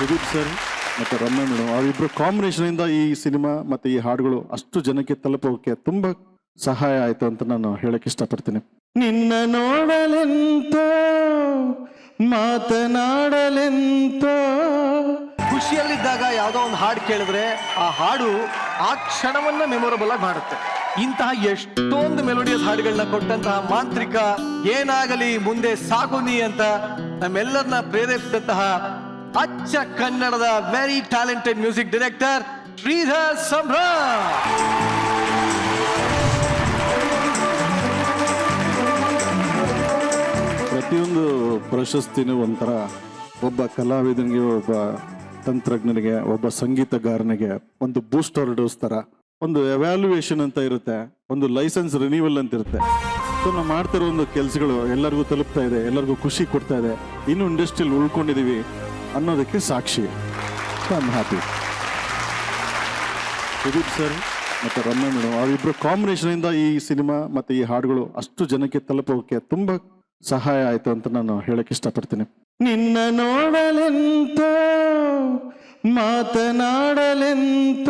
Sudeep sir ಮತ್ತು Ramya madam ಅವರಿಬ್ಬರು ಕಾಂಬಿನೇಷನಿಂದ ಈ ಸಿನಿಮಾ ಮತ್ತು ಈ ಹಾಡುಗಳು ಅಷ್ಟು ಜನಕ್ಕೆ ತಲುಪೋಕೆ ತುಂಬ ಸಹಾಯ ಆಯಿತು ಅಂತ ನಾನು ಹೇಳಕ್ಕೆ ಇಷ್ಟಪಡ್ತೀನಿ. ನಿನ್ನ ನೋಡಲೆಂತ ಮಾತನಾಡಲೆಂತ. ಖುಷಿಯಲ್ಲಿದ್ದಾಗ ಯಾವುದೋ ಒಂದು ಹಾಡು ಕೇಳಿದ್ರೆ ಆ ಹಾಡು ಆ ಕ್ಷಣವನ್ನ ಮೆಮೊರಬಲ್ ಆಗಿ ಮಾಡುತ್ತೆ. ಇಂತಹ ಎಷ್ಟೊಂದು ಮೆಲೋಡಿಯಸ್ ಹಾಡುಗಳನ್ನ ಕೊಟ್ಟಂತಹ ಮಾಂತ್ರಿಕ ಏನಾಗಲಿ ಮುಂದೆ ಸಾಗುನಿ ಅಂತ ನಮ್ಮೆಲ್ಲರನ್ನ ಪ್ರೇರೇಪಿಸಿದಂತಹ ಅಚ್ಚ ಕನ್ನಡದ very talented music director Sridhar Sambhram. ಪ್ರತಿಯೊಂದು ಪ್ರಶಸ್ತಿನೂ ಒಂಥರ ಒಬ್ಬ ಕಲಾವಿದನಿಗೆ, ಒಬ್ಬ ತಂತ್ರಜ್ಞನಿಗೆ, ಒಬ್ಬ ಸಂಗೀತಗಾರನಿಗೆ ಒಂದು ಬೂಸ್ಟರ್ ಡೋಸ್ ಥರ ಒಂದು ಎವ್ಯಾಲ್ಯೂಯೇಷನ್ ಅಂತ ಇರುತ್ತೆ, ಒಂದು ಲೈಸೆನ್ಸ್ ರಿನ್ಯೂವಲ್ ಅಂತ ಇರುತ್ತೆ. ಸೊ ನಾವು ಮಾಡ್ತಿರೋ ಒಂದು ಕೆಲಸಗಳು ಎಲ್ಲರಿಗೂ ತಲುಪ್ತಾ ಇದೆ, ಎಲ್ಲರಿಗೂ ಖುಷಿ ಕೊಡ್ತಾ ಇದೆ, ಇನ್ನೂ ಇಂಡಸ್ಟ್ರಿಯಲ್ಲಿ ಉಳ್ಕೊಂಡಿದ್ದೀವಿ ಅನ್ನೋದಕ್ಕೆ ಸಾಕ್ಷಿ. So I am happy. Sudeep sir ಮತ್ತು ರಮ್ಯಾ ಮೇಡಮ್ ಅವರಿಬ್ಬರು ಕಾಂಬಿನೇಷನಿಂದ ಈ ಸಿನಿಮಾ ಮತ್ತು ಈ ಹಾಡುಗಳು ಅಷ್ಟು ಜನಕ್ಕೆ ತಲುಪೋಕೆ ತುಂಬ ಸಹಾಯ ಆಯಿತು ಅಂತ ನಾನು ಹೇಳಕ್ಕೆ ಇಷ್ಟಪಡ್ತೀನಿ. ನಿನ್ನ ನೋಡಲೆಂತ ಮಾತನಾಡಲೆಂತ,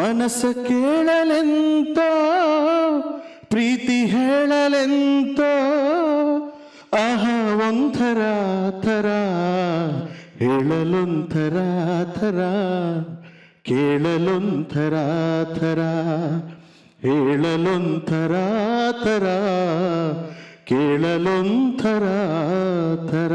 ಮನಸ್ಸ ಕೇಳಲೆಂತ, ಪ್ರೀತಿ ಹೇಳಲೆಂತ, ಆಹ ಒಂಥರ ಥರ ಹೇಳಲೊಂಥರ ಥರ, ಕೇಳಲೊಂಥರ ಥರ ಹೇಳಲೊಂಥರ ಥರ, ಕೇಳಲೊಂಥರ ಥರ.